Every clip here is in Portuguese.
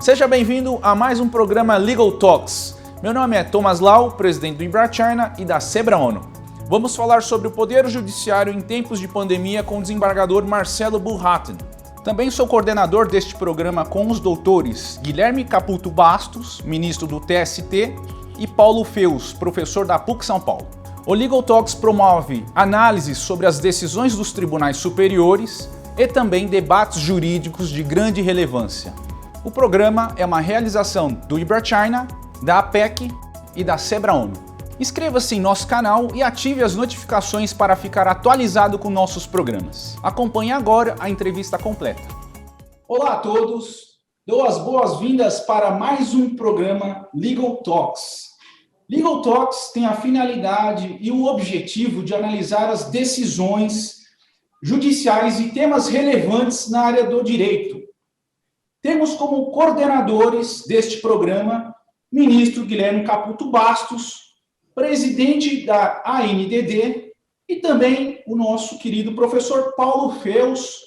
Seja bem-vindo a mais um programa Legal Talks. Meu nome é Thomas Lau, presidente do Embrachina e da Sebra ONU. Vamos falar sobre o Poder Judiciário em tempos de pandemia com o desembargador Marcelo Burratten. Também sou coordenador deste programa com os doutores Guilherme Caputo Bastos, ministro do TST, e Paulo Feus, professor da PUC São Paulo. O Legal Talks promove análises sobre as decisões dos tribunais superiores e também debates jurídicos de grande relevância. O programa é uma realização do Embrachina, da APEC e da Sebra ONU. Inscreva-se em nosso canal e ative as notificações para ficar atualizado com nossos programas. Acompanhe agora a entrevista completa. Olá a todos, dou as boas-vindas para mais um programa Legal Talks. Legal Talks tem a finalidade e o objetivo de analisar as decisões judiciais e temas relevantes na área do direito. Temos como coordenadores deste programa ministro Guilherme Caputo Bastos, presidente da ANDD, e também o nosso querido professor Paulo Feus,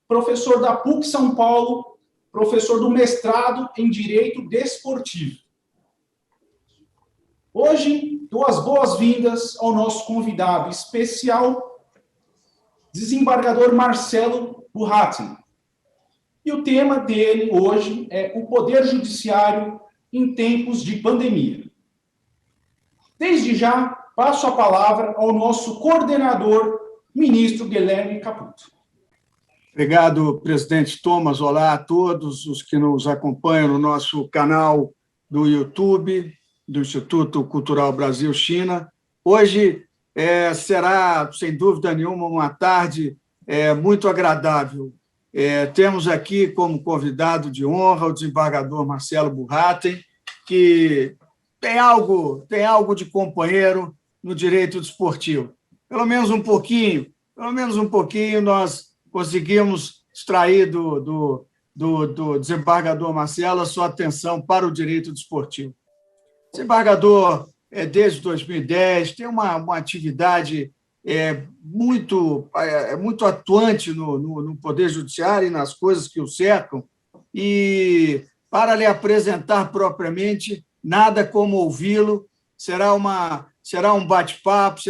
professor da PUC São Paulo, professor do mestrado em Direito Desportivo. Hoje, dou as boas-vindas ao nosso convidado especial, desembargador Marcelo Burratten. E o tema dele hoje é o Poder Judiciário em tempos de pandemia. Desde já, passo a palavra ao nosso coordenador, ministro Guilherme Caputo. Obrigado, presidente Thomas. Olá a todos os que nos acompanham no nosso canal do YouTube, do Instituto Cultural Brasil-China. Hoje será, sem dúvida nenhuma, uma tarde muito agradável. Temos aqui como convidado de honra o desembargador Marcelo Burratten, que tem algo de companheiro no direito desportivo. Pelo menos um pouquinho nós conseguimos extrair do desembargador Marcelo a sua atenção para o direito desportivo. O desembargador, desde 2010, tem uma atividade muito atuante no Poder Judiciário e nas coisas que o cercam, e para lhe apresentar propriamente, nada como ouvi-lo, será um bate-papo,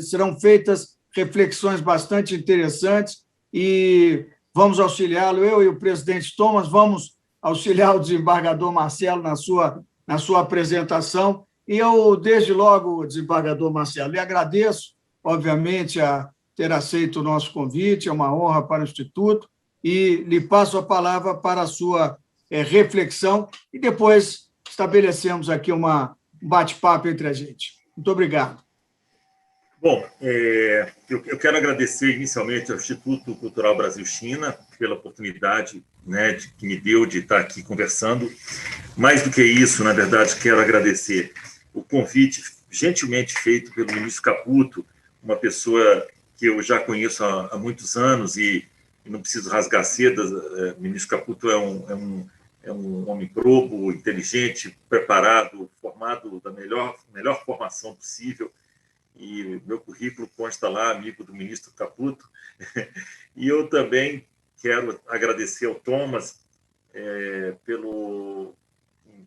serão feitas reflexões bastante interessantes e vamos auxiliá-lo, eu e o presidente Thomas, vamos auxiliar o desembargador Marcelo na sua apresentação. E eu, desde logo, desembargador Marcelo, lhe agradeço, obviamente, a ter aceito o nosso convite, é uma honra para o Instituto, e lhe passo a palavra para a sua reflexão, e depois estabelecemos aqui um bate-papo entre a gente. Muito obrigado. Bom, eu quero agradecer inicialmente ao Instituto Cultural Brasil-China pela oportunidade, que me deu de estar aqui conversando. Mais do que isso, na verdade, quero agradecer o convite gentilmente feito pelo ministro Caputo, uma pessoa que eu já conheço há muitos anos e não preciso rasgar sedas. O ministro Caputo é um homem probo, inteligente, preparado, formado da melhor formação possível, e meu currículo consta lá, amigo do ministro Caputo. E eu também quero agradecer ao Thomas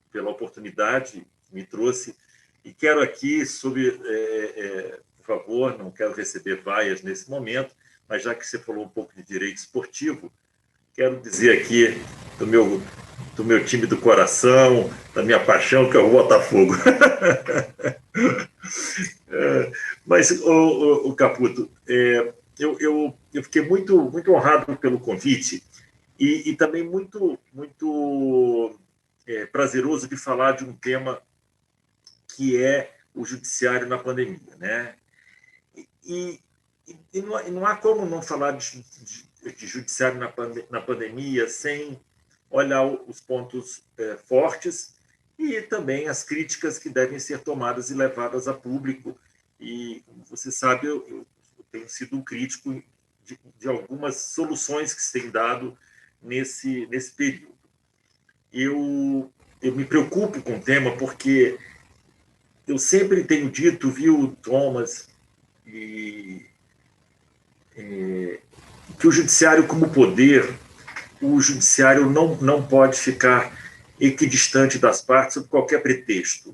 pela oportunidade que me trouxe, e quero aqui, por favor, não quero receber vaias nesse momento, mas já que você falou um pouco de direito esportivo, quero dizer aqui do meu time do coração, da minha paixão, que é o Botafogo. Mas, o Caputo, eu fiquei muito honrado pelo convite e também muito prazeroso de falar de um tema que é o judiciário na pandemia, né? E não há como não falar de judiciário na pandemia sem olhar os pontos fortes e também as críticas que devem ser tomadas e levadas a público. E, como você sabe, eu tenho sido um crítico de algumas soluções que se têm dado nesse período. Eu me preocupo com o tema porque eu sempre tenho dito, viu, Thomas, que o judiciário como poder, o judiciário não pode ficar equidistante das partes sob qualquer pretexto.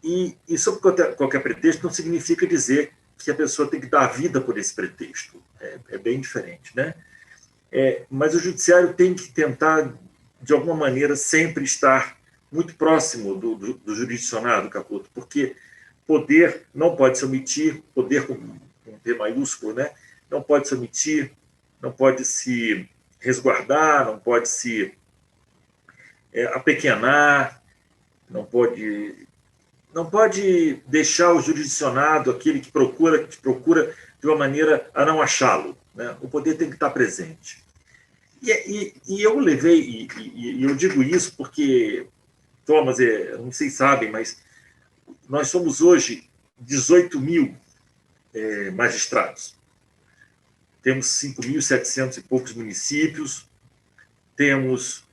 E sob qualquer pretexto não significa dizer que a pessoa tem que dar a vida por esse pretexto. É bem diferente, né? Mas o judiciário tem que tentar, de alguma maneira, sempre estar muito próximo do jurisdicionado, Caputo, porque poder não pode se omitir, poder com P maiúsculo, né? Não pode se omitir, não pode se resguardar, não pode se apequenar, não pode deixar o jurisdicionado, aquele que procura de uma maneira a não achá-lo, né? O poder tem que estar presente. E eu levei, e eu digo isso porque, Thomas, não sei se sabem, mas nós somos hoje 18 mil magistrados. Temos 5.700 e poucos municípios, temos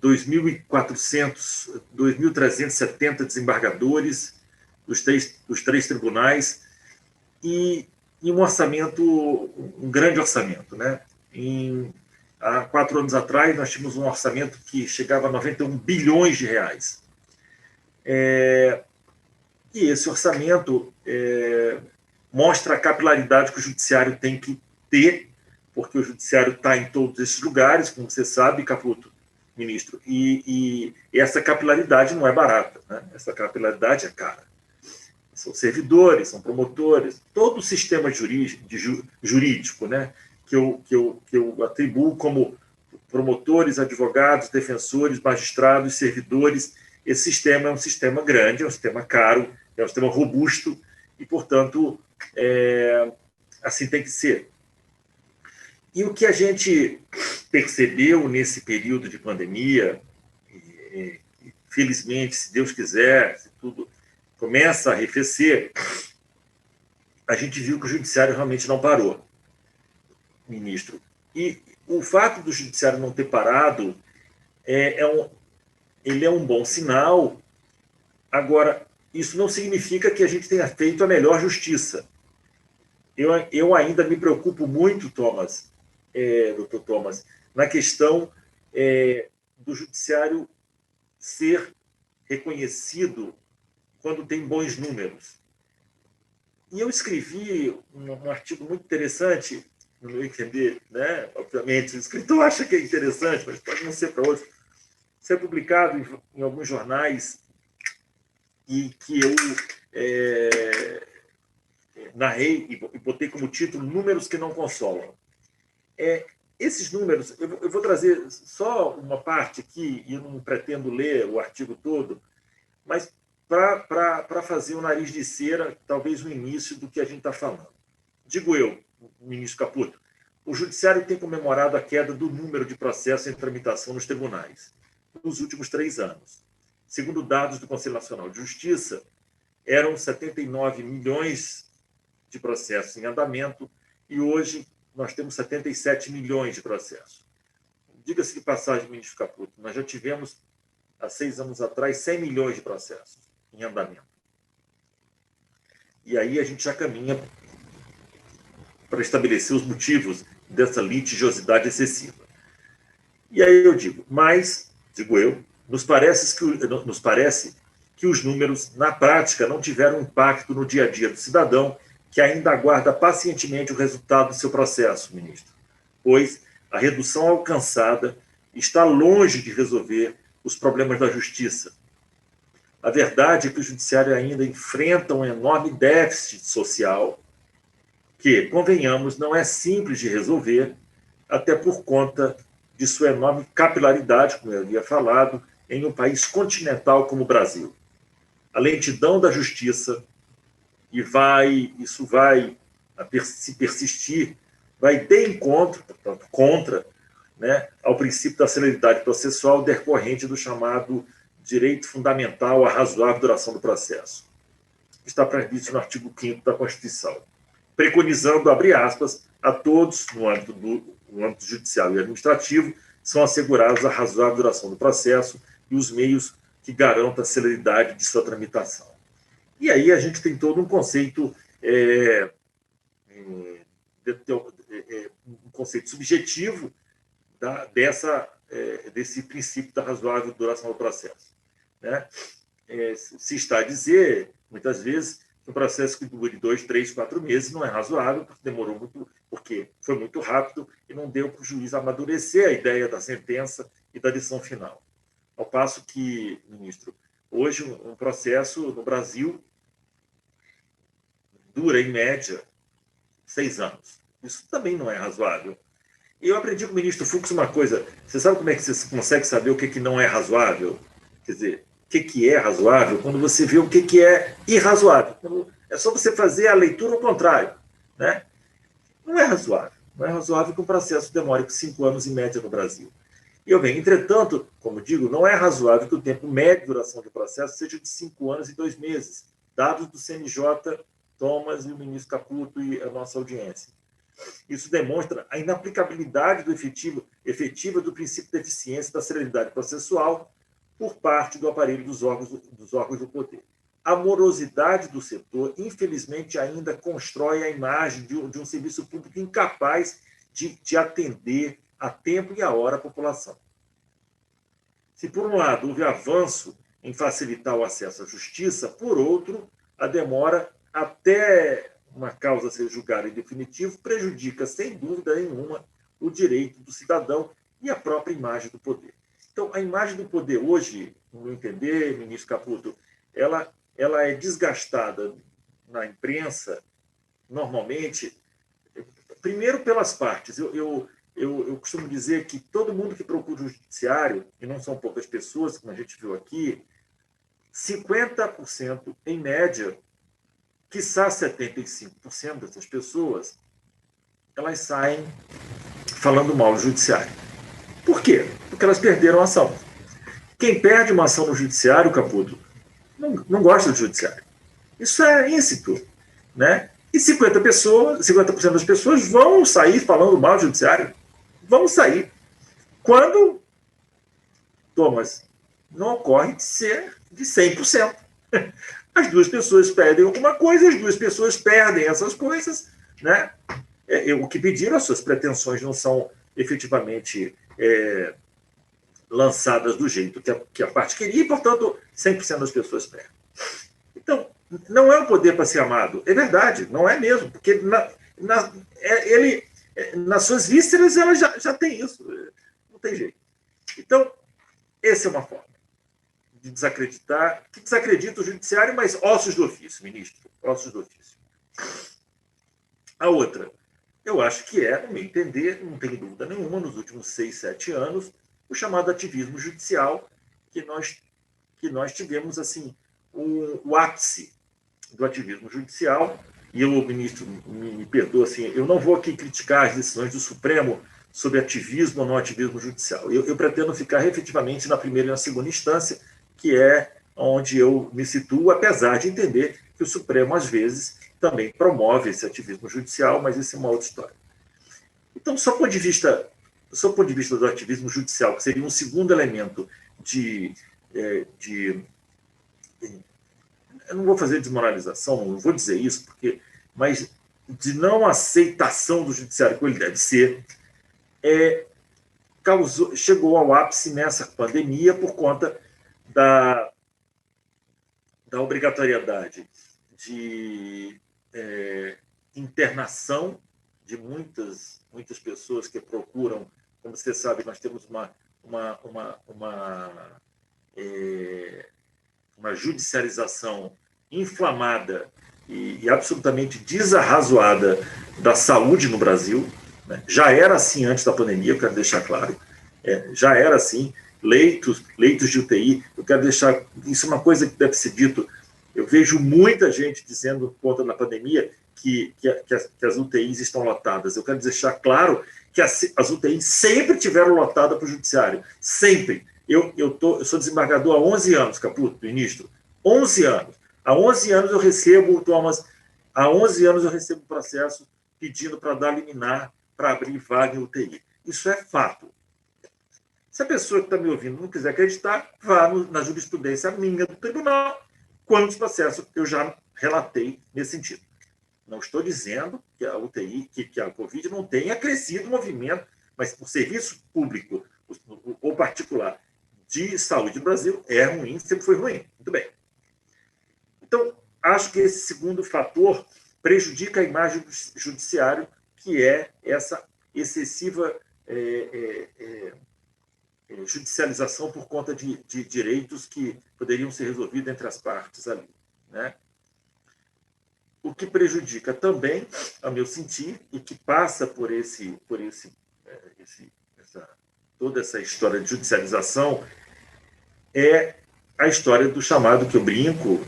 2.370 desembargadores dos três tribunais e um orçamento, um grande orçamento, né? Há 4 anos atrás, nós tínhamos um orçamento que chegava a 91 bilhões de reais. E esse orçamento mostra a capilaridade que o judiciário tem que ter, porque o judiciário está em todos esses lugares, como você sabe, Caputo, ministro, e essa capilaridade não é barata, né? Essa capilaridade é cara. São servidores, são promotores, todo o sistema jurídico, né? que eu atribuo como promotores, advogados, defensores, magistrados, servidores. Esse sistema é um sistema grande, é um sistema caro, é um sistema robusto e, portanto, assim tem que ser. E o que a gente percebeu nesse período de pandemia, felizmente, se Deus quiser, se tudo começa a arrefecer, a gente viu que o judiciário realmente não parou, ministro. E o fato do judiciário não ter parado ele é um bom sinal. Agora, isso não significa que a gente tenha feito a melhor justiça. Eu ainda me preocupo muito, Thomas, doutor Thomas, na questão do judiciário ser reconhecido quando tem bons números. E eu escrevi um artigo muito interessante, no meu entender, né? Obviamente, o escritor acha que é interessante, mas pode não ser para outros. Ser publicado em alguns jornais e que eu narrei e botei como título Números que não consolam. Esses números, eu vou trazer só uma parte aqui, e eu não pretendo ler o artigo todo, mas para fazer o nariz de cera, talvez o início do que a gente está falando. Digo eu, ministro Caputo, o judiciário tem comemorado a queda do número de processos em tramitação nos tribunais nos últimos 3 anos. Segundo dados do Conselho Nacional de Justiça, eram 79 milhões de processos em andamento e hoje nós temos 77 milhões de processos. Diga-se de passagem, ministro Caputo, nós já tivemos, há 6 anos atrás, 100 milhões de processos em andamento. E aí a gente já caminha para estabelecer os motivos dessa litigiosidade excessiva. E aí eu digo, digo eu, nos parece que os números, na prática, não tiveram impacto no dia a dia do cidadão que ainda aguarda pacientemente o resultado do seu processo, ministro, pois a redução alcançada está longe de resolver os problemas da justiça. A verdade é que o judiciário ainda enfrenta um enorme déficit social que, convenhamos, não é simples de resolver, até por conta de sua enorme capilaridade, como eu havia falado, em um país continental como o Brasil. A lentidão da justiça, isso vai se persistir, vai de encontro, portanto, contra, né, ao princípio da celeridade processual decorrente do chamado direito fundamental à razoável duração do processo. Está previsto no artigo 5º da Constituição, preconizando, abre aspas, a todos, no âmbito judicial e administrativo, são assegurados a razoável duração do processo e os meios que garantam a celeridade de sua tramitação. E aí a gente tem todo um conceito, um conceito subjetivo desse princípio da razoável duração do processo, né? Se está a dizer, muitas vezes, que um processo que dure 2, 3, 4 meses não é razoável, porque demorou muito, porque foi muito rápido e não deu para o juiz amadurecer a ideia da sentença e da decisão final. Ao passo que, ministro, hoje um processo no Brasil dura, em média, 6 anos. Isso também não é razoável. E eu aprendi com o ministro Fux uma coisa. Você sabe como é que você consegue saber o que não é razoável? Quer dizer, o que é razoável quando você vê o que é irrazoável. É só você fazer a leitura ao contrário, né? Não é razoável. Não é razoável que um processo demore 5 anos em média no Brasil. Entretanto, como digo, não é razoável que o tempo médio de duração do processo seja de 5 anos e 2 meses, dados do CNJ, Thomas e o ministro Caputo e a nossa audiência. Isso demonstra a inaplicabilidade efetiva do princípio da eficiência e da celeridade processual por parte do aparelho dos órgãos do poder. A morosidade do setor, infelizmente, ainda constrói a imagem de um serviço público incapaz de atender a tempo e a hora a população. Se, por um lado, houve avanço em facilitar o acesso à justiça, por outro, a demora até uma causa ser julgada em definitivo prejudica, sem dúvida nenhuma, o direito do cidadão e a própria imagem do poder. Então, a imagem do poder hoje, no meu entender, ministro Caputo, ela é desgastada na imprensa, normalmente, primeiro pelas partes. Eu costumo dizer que todo mundo que procura o judiciário, e não são poucas pessoas, como a gente viu aqui, 50%, em média, quiçá 75% dessas pessoas, elas saem falando mal do judiciário. Por quê? Porque elas perderam a ação. Quem perde uma ação no judiciário, Caputo, não gosta do judiciário. Isso é íncito, né? E 50% das pessoas vão sair falando mal do judiciário. Vão sair. Quando, Thomas, não ocorre de ser de 100%. As duas pessoas pedem alguma coisa, as duas pessoas perdem essas coisas, né? O que pediram, as suas pretensões não são efetivamente lançadas do jeito que a parte queria, e, portanto, 100% das pessoas perdem. Então, não é um poder para ser amado. É verdade, não é mesmo, porque nas suas vísceras ela já tem isso, não tem jeito. Então, essa é uma forma de desacreditar, que desacredita o judiciário, mas ossos do ofício, ministro, ossos do ofício. A outra, eu acho que no meu entender, não tenho dúvida nenhuma, nos últimos 6, 7 anos, o chamado ativismo judicial, que nós tivemos, assim, o ápice do ativismo judicial, e eu, ministro, me perdoa, assim, eu não vou aqui criticar as decisões do Supremo sobre ativismo ou não ativismo judicial. Eu pretendo ficar efetivamente na primeira e na segunda instância, que é onde eu me situo, apesar de entender que o Supremo, às vezes, também promove esse ativismo judicial, mas isso é uma outra história. Então, só do ponto de vista do ativismo judicial, que seria um segundo elemento eu não vou fazer desmoralização, não vou dizer isso, mas de não aceitação do judiciário como ele deve ser, chegou ao ápice nessa pandemia por conta da obrigatoriedade de internação de muitas pessoas que procuram. Como você sabe, nós temos uma judicialização inflamada e absolutamente desarrazoada da saúde no Brasil, né? Já era assim antes da pandemia, eu quero deixar claro. Já era assim. Leitos de UTI, eu quero deixar... Isso é uma coisa que deve ser dito. Eu vejo muita gente dizendo, por conta da pandemia, que as UTIs estão lotadas. Eu quero deixar claro que as UTIs sempre tiveram lotadas para o judiciário. Sempre. Eu sou desembargador há 11 anos, Caputo, ministro. 11 anos. Há 11 anos eu recebo, Thomas, processo pedindo para dar liminar para abrir vaga em UTI. Isso é fato. Se a pessoa que está me ouvindo não quiser acreditar, vá na jurisprudência minha do tribunal, quantos processos eu já relatei nesse sentido. Não estou dizendo que a UTI, que a Covid não tenha crescido o movimento mas o serviço público ou particular de saúde no Brasil é ruim, sempre foi ruim. Muito bem. Então, acho que esse segundo fator prejudica a imagem do judiciário, que é essa excessiva judicialização por conta de direitos que poderiam ser resolvidos entre as partes ali, né? O que prejudica também, a meu sentir, e que passa por toda essa história de judicialização, é a história do chamado, que eu brinco,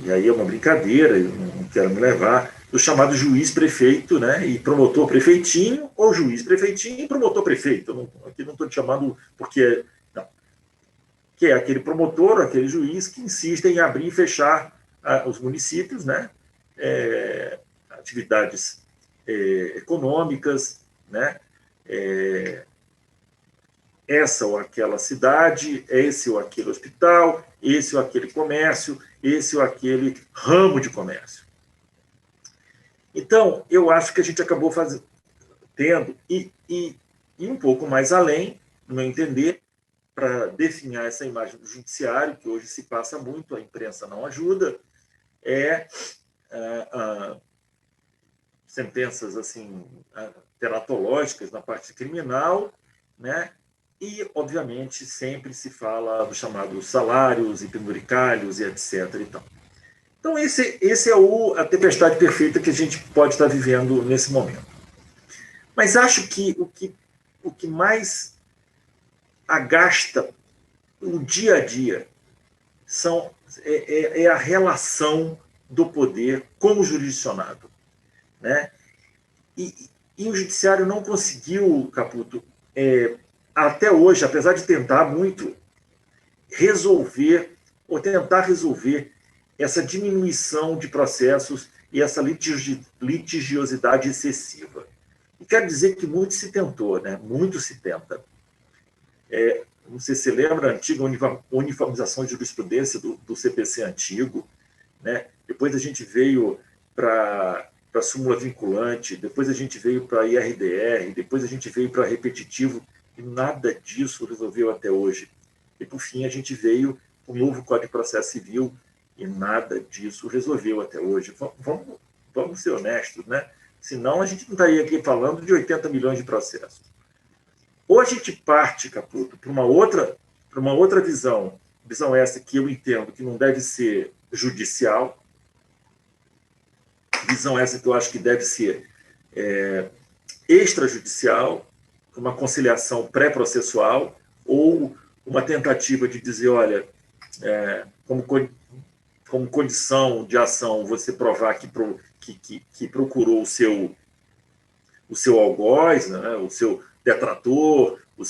e aí é uma brincadeira, eu não quero me levar, do chamado juiz-prefeito, né, e promotor-prefeitinho, ou juiz-prefeitinho e promotor-prefeito. Aqui não estou te chamando porque... Não. Que é aquele promotor, aquele juiz que insiste em abrir e fechar os municípios, né, atividades econômicas, né, essa ou aquela cidade, esse ou aquele hospital, esse ou aquele comércio, esse ou aquele ramo de comércio. Então, eu acho que a gente acabou tendo, e um pouco mais além, no meu entender, para definhar essa imagem do judiciário, que hoje se passa muito, a imprensa não ajuda, sentenças assim, teratológicas na parte criminal, né? E, obviamente, sempre se fala dos chamados salários e penduricalhos e etc. Então, esse é a tempestade perfeita que a gente pode estar vivendo nesse momento. Mas acho que o que mais agasta o dia a dia é a relação do poder com o jurisdicionado, né? E o judiciário não conseguiu, Caputo, até hoje, apesar de tentar muito, tentar resolver essa diminuição de processos e essa litigiosidade excessiva. E quero dizer que muito se tentou, né? Muito se tenta. Não sei se você lembra a antiga uniformização de jurisprudência do CPC antigo, né? Depois a gente veio para a súmula vinculante, depois a gente veio para a IRDR, depois a gente veio para repetitivo, e nada disso resolveu até hoje. E, por fim, a gente veio com o novo Código de Processo Civil, e nada disso resolveu até hoje. Vamos ser honestos, né? Senão a gente não estaria aqui falando de 80 milhões de processos. Ou a gente parte, Caputo, para uma outra visão essa que eu entendo que não deve ser judicial, visão essa que eu acho que deve ser extrajudicial, uma conciliação pré-processual, ou uma tentativa de dizer, olha, como condição de ação, você provar que procurou o seu algoz, né, o seu detrator, o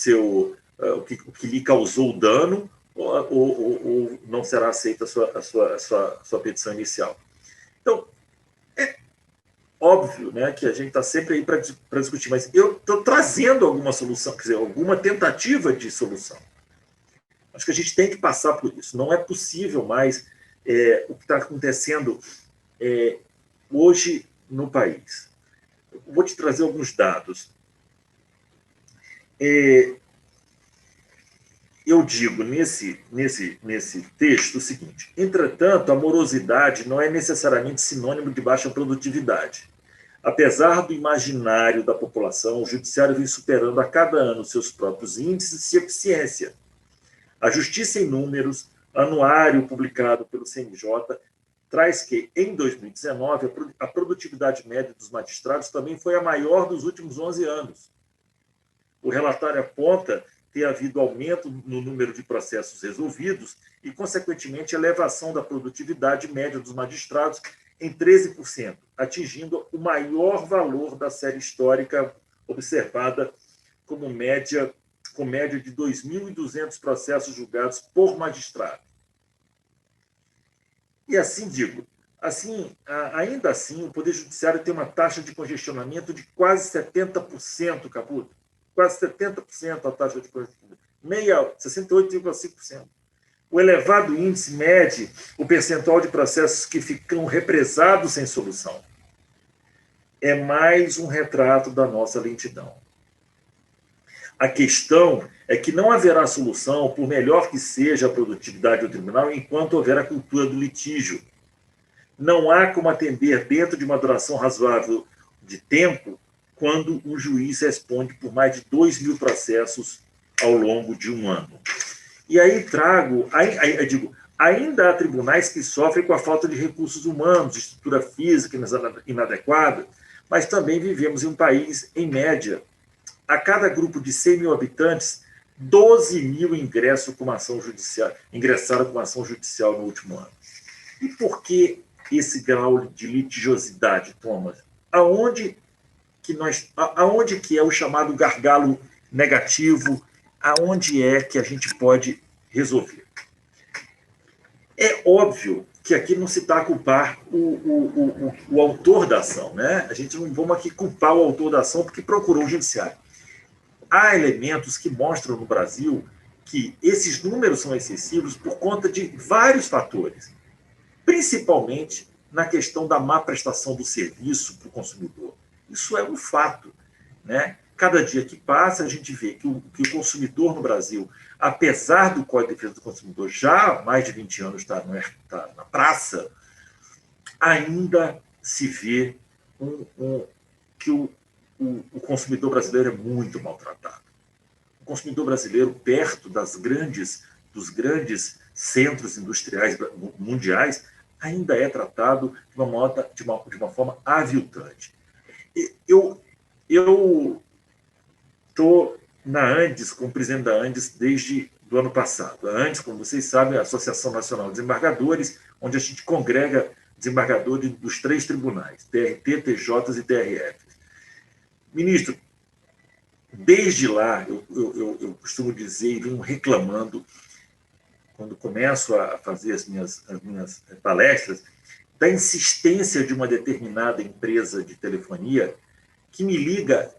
que lhe causou o dano, ou não será aceita a sua petição inicial. Então, é óbvio, né, que a gente está sempre aí para discutir, mas eu estou trazendo alguma solução, quer dizer, alguma tentativa de solução. Acho que a gente tem que passar por isso. Não é possível mais o que está acontecendo hoje no país. Eu vou te trazer alguns dados. Eu digo nesse texto o seguinte: entretanto, a morosidade não é necessariamente sinônimo de baixa produtividade. Apesar do imaginário da população, o judiciário vem superando a cada ano seus próprios índices de eficiência. A Justiça em Números, anuário publicado pelo CNJ, traz que, em 2019, a produtividade média dos magistrados também foi a maior dos últimos 11 anos. O relatório aponta ter havido aumento no número de processos resolvidos e, consequentemente, elevação da produtividade média dos magistrados em 13%, atingindo o maior valor da série histórica observada com média de 2.200 processos julgados por magistrado. E assim digo, ainda assim, o Poder Judiciário tem uma taxa de congestionamento de quase 70%, Caputo. Quase 70% a taxa de congestionamento. 68,5%. O elevado índice mede o percentual de processos que ficam represados sem solução. É mais um retrato da nossa lentidão. A questão é que não haverá solução, por melhor que seja a produtividade do tribunal, enquanto houver a cultura do litígio. Não há como atender dentro de uma duração razoável de tempo quando um juiz responde por mais de 2.000 processos ao longo de um ano. E aí eu digo, ainda há tribunais que sofrem com a falta de recursos humanos, de estrutura física inadequada, mas também vivemos em um país, em média, a cada grupo de 100 mil habitantes, 12.000 ingressaram com uma ação judicial no último ano. E por que esse grau de litigiosidade, Thomas? Aonde que é o chamado gargalo negativo? Aonde é que a gente pode resolver? É óbvio que aqui não se está a culpar o autor da ação, né? A gente não vamos aqui culpar o autor da ação porque procurou o judiciário. Há elementos que mostram no Brasil que esses números são excessivos por conta de vários fatores, principalmente na questão da má prestação do serviço para o consumidor. Isso é um fato, né? Cada dia que passa, a gente vê que o consumidor no Brasil, apesar do Código de Defesa do Consumidor já há mais de 20 anos está na praça, ainda se vê que o consumidor brasileiro é muito maltratado. O consumidor brasileiro, perto dos grandes centros industriais mundiais, ainda é tratado de uma forma aviltante. Eu estou na Andes, como presidente da Andes, desde o ano passado. A Andes, como vocês sabem, é a Associação Nacional de Desembargadores, onde a gente congrega desembargadores dos 3 tribunais, TRT, TJ e TRF. Ministro, desde lá, eu costumo dizer e venho reclamando, quando começo a fazer as minhas palestras, da insistência de uma determinada empresa de telefonia que me liga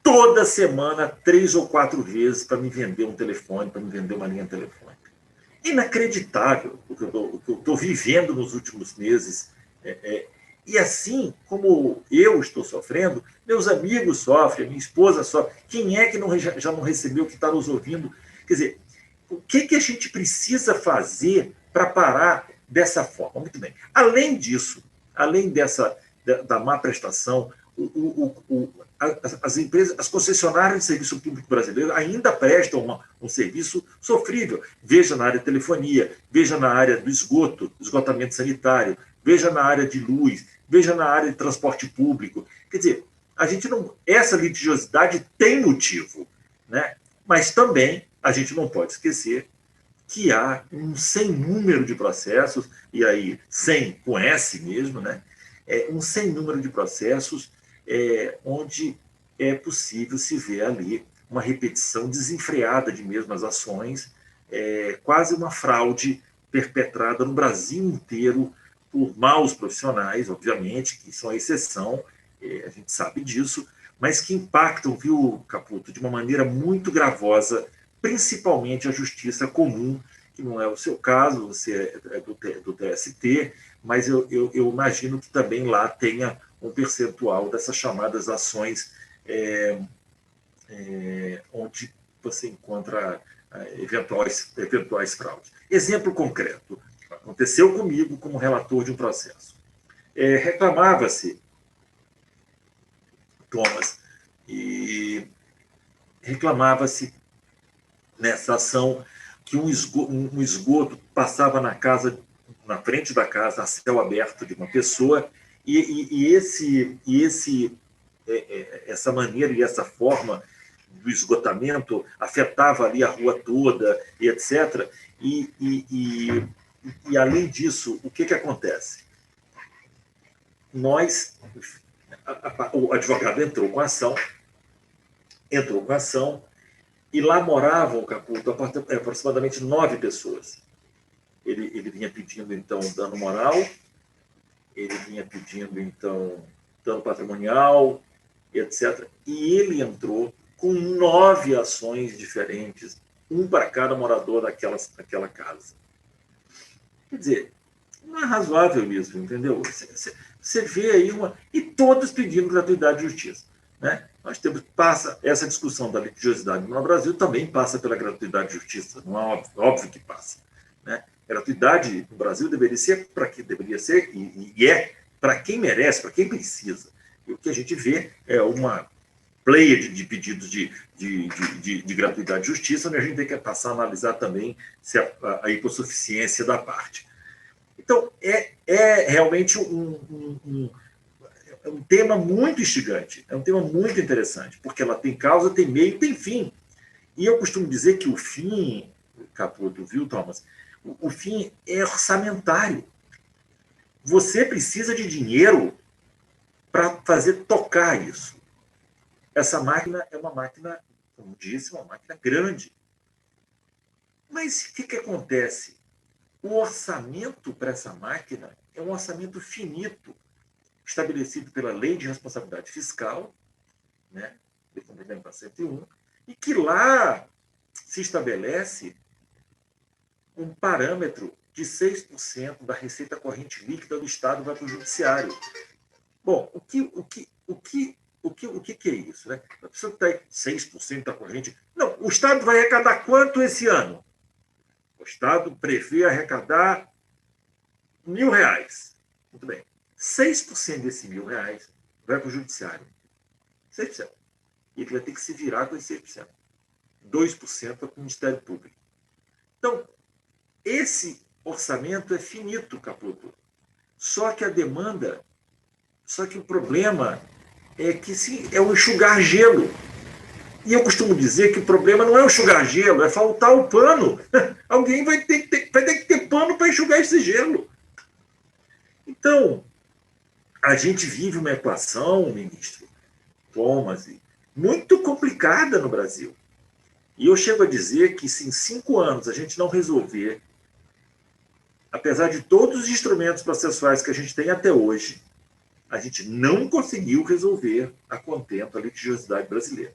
toda semana 3 ou 4 vezes para me vender um telefone, para me vender uma linha telefônica. Inacreditável o que eu estou vivendo nos últimos meses. E assim como eu estou sofrendo, meus amigos sofrem, minha esposa sofre. Quem é que já não recebeu, que está nos ouvindo? Quer dizer, o que a gente precisa fazer para parar dessa forma? Muito bem. Além disso, além da má prestação, as empresas, as concessionárias de serviço público brasileiro ainda prestam um serviço sofrível. Veja na área de telefonia, veja na área do esgotamento sanitário, veja na área de luz, veja na área de transporte público. Quer dizer, essa litigiosidade tem motivo, né? Mas também a gente não pode esquecer que há um sem número de processos, e aí sem com S mesmo, né? Um sem número de processos onde é possível se ver ali uma repetição desenfreada de mesmas ações, quase uma fraude perpetrada no Brasil inteiro por maus profissionais, obviamente, que são a exceção, a gente sabe disso, mas que impactam, viu, Caputo, de uma maneira muito gravosa, principalmente a justiça comum, que não é o seu caso, você é do TST, mas eu imagino que também lá tenha um percentual dessas chamadas ações onde você encontra eventuais fraudes. Exemplo concreto, aconteceu comigo como relator de um processo. Reclamava-se, Thomas, e reclamava-se nessa ação que um esgoto passava na frente da casa, a céu aberto de uma pessoa, e essa maneira e essa forma do esgotamento afetava ali a rua toda, e etc. E além disso, o que acontece? O advogado entrou com a ação, e lá moravam, Caputo, aproximadamente 9 pessoas. Ele vinha pedindo, então, dano moral, ele vinha pedindo, então, dano patrimonial, etc. E ele entrou com 9 ações diferentes, um para cada morador daquela casa. Quer dizer, não é razoável isso, entendeu? Você vê aí e todos pedindo gratuidade de justiça. né? Nós temos, passa essa discussão da litigiosidade no Brasil também passa pela gratuidade de justiça, não é óbvio, óbvio que passa, né? Gratuidade no Brasil deveria ser para quem deveria ser e é para quem merece, para quem precisa. E o que a gente vê é uma pleia de pedidos de gratuidade de justiça, onde a gente tem que passar a analisar também se a hipossuficiência da parte. Então, é realmente um tema muito instigante, é um tema muito interessante, porque ela tem causa, tem meio e tem fim. E eu costumo dizer que o fim, Caputo, viu, Thomas? O fim é orçamentário. Você precisa de dinheiro para fazer tocar isso. Essa máquina é uma máquina, como disse, uma máquina grande. Mas o que acontece? O orçamento para essa máquina é um orçamento finito, estabelecido pela Lei de Responsabilidade Fiscal, né, do complemento para 101, e que lá se estabelece um parâmetro de 6% da receita corrente líquida do Estado vai para o Judiciário. Bom, o que é isso? Né? A pessoa que está aí, 6% da corrente. Não, o Estado vai arrecadar quanto esse ano? O Estado prevê arrecadar R$1.000. Muito bem. 6% desses R$1.000 vai para o Judiciário. 6%. E ele vai ter que se virar com esses 6%. 2% para o Ministério Público. Então, esse orçamento é finito, Caputo. Só que o problema é que é o enxugar gelo. E eu costumo dizer que o problema não é o enxugar gelo, é faltar o pano. Alguém vai ter que ter pano para enxugar esse gelo. Então, a gente vive uma equação, ministro Thomas, muito complicada no Brasil. E eu chego a dizer que se em 5 anos a gente não resolver, apesar de todos os instrumentos processuais que a gente tem até hoje, a gente não conseguiu resolver a contento, a litigiosidade brasileira.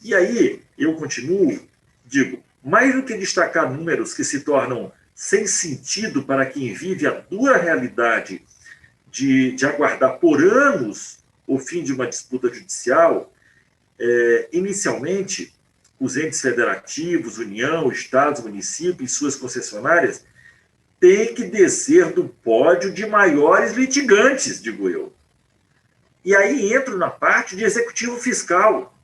E aí, eu continuo, digo, mais do que destacar números que se tornam sem sentido para quem vive a dura realidade de aguardar por anos o fim de uma disputa judicial, inicialmente, os entes federativos, União, Estados, municípios e suas concessionárias têm que descer do pódio de maiores litigantes, digo eu. E aí entro na parte de executivo fiscal.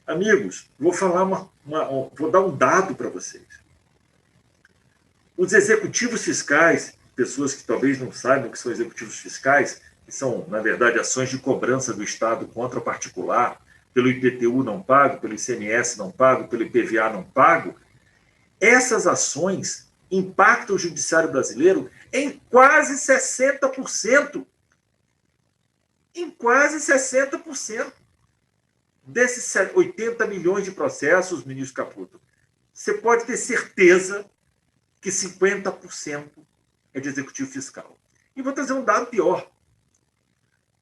Amigos, vou dar um dado para vocês. Os executivos fiscais, pessoas que talvez não saibam o que são executivos fiscais, que são, na verdade, ações de cobrança do Estado contra o particular, pelo IPTU não pago, pelo ICMS não pago, pelo IPVA não pago, essas ações impactam o judiciário brasileiro em quase 60%. Em quase 60%. Desses 80 milhões de processos, ministro Caputo, você pode ter certeza que 50% é de executivo fiscal. E vou trazer um dado pior.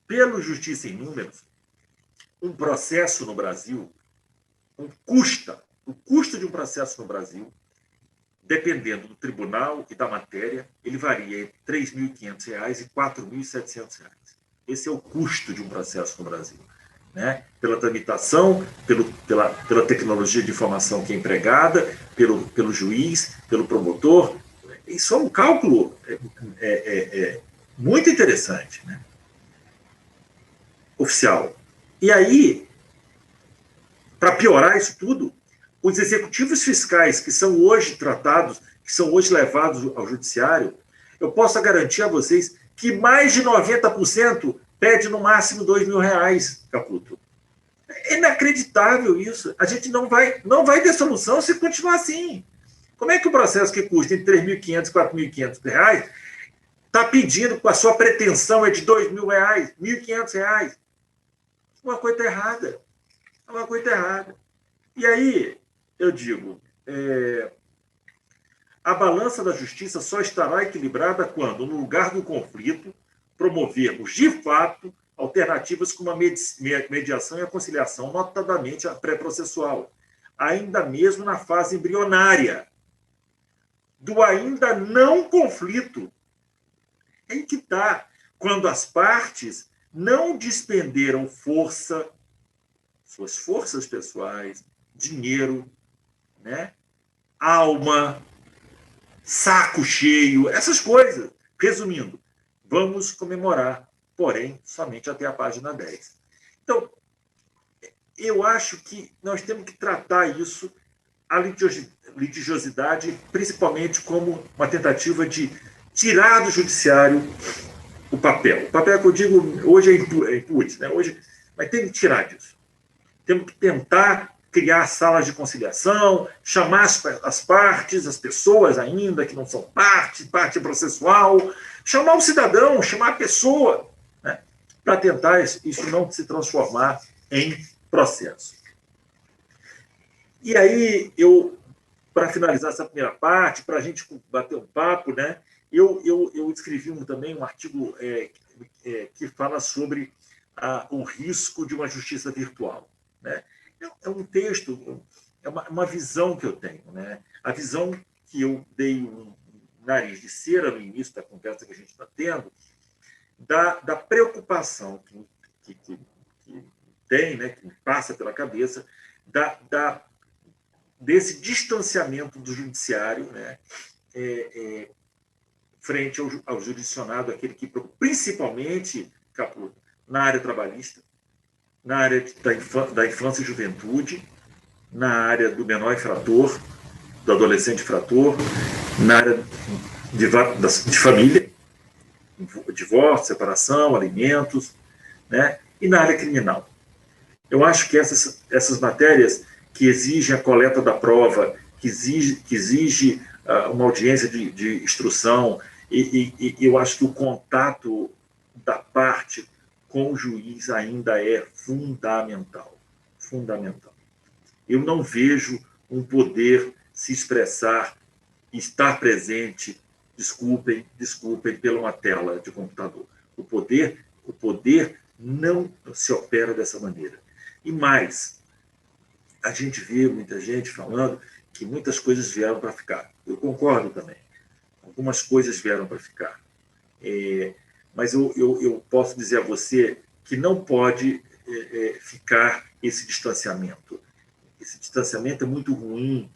Pelo Justiça em Números, um processo no Brasil, o custo de um processo no Brasil, dependendo do tribunal e da matéria, ele varia entre R$3.500 e R$4.700. Esse é o custo de um processo no Brasil. Né? Pela tramitação, pela tecnologia de informação que é empregada, pelo juiz, pelo promotor. Isso é um cálculo muito interessante, né? Oficial. E aí, para piorar isso tudo, os executivos fiscais que são hoje tratados, que são hoje levados ao judiciário, eu posso garantir a vocês que mais de 90% pede no máximo R$2.000, Caputo. É inacreditável isso. A gente não vai ter solução se continuar assim. Como é que o processo que custa entre R$3.500 e R$4.500 está pedindo, com a sua pretensão é de R$2.000, R$1.500? Uma coisa está errada. Uma coisa está errada. E aí, eu digo, a balança da justiça só estará equilibrada quando, no lugar do conflito, promovermos, de fato, alternativas como a mediação e a conciliação, notadamente a pré-processual, ainda mesmo na fase embrionária do ainda não conflito. Em que está, quando as partes não despenderam força, suas forças pessoais, dinheiro, né? Alma, saco cheio, essas coisas. Resumindo, vamos comemorar, porém, somente até a página 10. Então, eu acho que nós temos que tratar isso, a litigiosidade, principalmente como uma tentativa de tirar do judiciário o papel. O papel que eu digo hoje é input, né? Hoje, mas tem que tirar disso. Temos que tentar criar salas de conciliação, chamar as partes, as pessoas ainda que não são parte processual, chamar o cidadão, chamar a pessoa, né? Para tentar isso não se transformar em processo. E aí, para finalizar essa primeira parte, para a gente bater um papo, né? Eu escrevi também um artigo que fala sobre o risco de uma justiça virtual, né? É um texto, é uma visão que eu tenho, né? A visão que eu dei um nariz de cera no início da conversa que a gente está tendo, da preocupação que tem, né? Que me passa pela cabeça, desse distanciamento do judiciário, né? Frente ao jurisdicionado, aquele que, principalmente, Caputo, na área trabalhista, na área da infância e juventude, na área do menor infrator, do adolescente infrator, na área de família, divórcio, separação, alimentos, né? E na área criminal. Eu acho que essas matérias que exigem a coleta da prova, que exige uma audiência de instrução, e eu acho que o contato da parte com o juiz ainda é fundamental. Fundamental. Eu não vejo um poder se expressar, estar presente, desculpem, pela uma tela de computador. O poder não se opera dessa maneira. E mais, a gente vê muita gente falando que muitas coisas vieram para ficar. Eu concordo também. Algumas coisas vieram para ficar. Mas eu posso dizer a você que não pode ficar esse distanciamento. Esse distanciamento é muito ruim.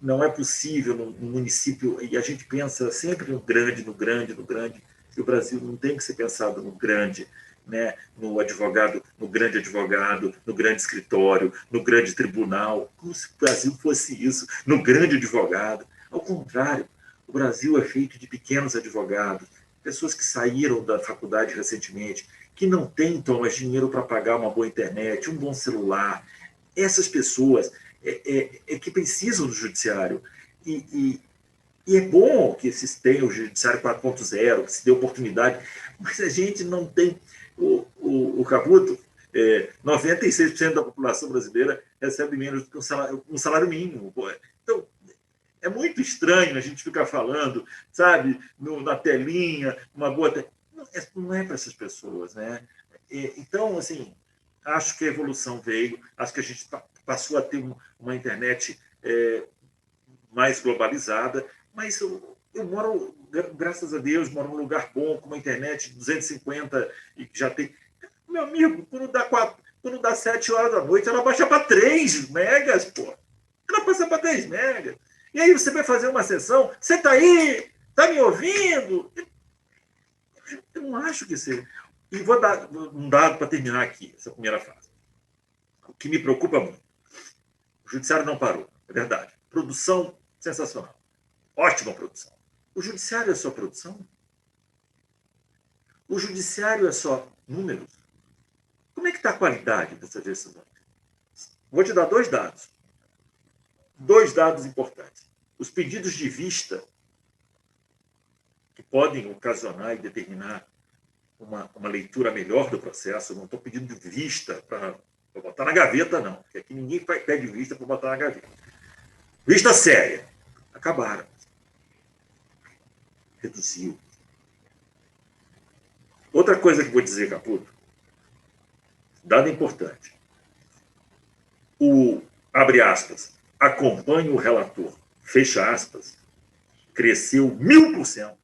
Não é possível no município, e a gente pensa sempre no grande, e o Brasil não tem que ser pensado no grande, né? No grande advogado, no grande escritório, no grande tribunal, como se o Brasil fosse isso, no grande advogado. Ao contrário, o Brasil é feito de pequenos advogados, pessoas que saíram da faculdade recentemente, que não têm, então, mais dinheiro para pagar uma boa internet, um bom celular. Essas pessoas que precisam do judiciário. E é bom que se tenha o judiciário 4.0, que se dê oportunidade, mas a gente não tem... O Caputo, 96% da população brasileira recebe menos do que um salário mínimo. Então, é muito estranho a gente ficar falando, sabe, na telinha, uma boa... Não é para essas pessoas, né? Então, assim, acho que a evolução veio, acho que a gente passou a ter uma internet mais globalizada, mas eu moro, graças a Deus, moro num lugar bom, com uma internet de 250 e já tem... Meu amigo, quando dá 7 horas da noite, ela baixa para 3 megas, pô. Ela passa para 3 megas. E aí você vai fazer uma sessão, você está aí, está me ouvindo? Eu não acho que seja. E vou dar um dado para terminar aqui, essa primeira fase. O que me preocupa muito. O judiciário não parou, é verdade. Produção sensacional. Ótima produção. O judiciário é só produção? O judiciário é só números? Como é que está a qualidade dessas decisões? Vou te dar 2 dados. 2 dados importantes. Os pedidos de vista, que podem ocasionar e determinar uma leitura melhor do processo. Eu não estou pedindo de vista para botar na gaveta, não. Porque aqui ninguém pede vista para botar na gaveta. Vista séria. Acabaram. Reduziu. Outra coisa que vou dizer, Caputo, dado importante. Abre aspas, acompanhe o relator, fecha aspas, cresceu 1000%.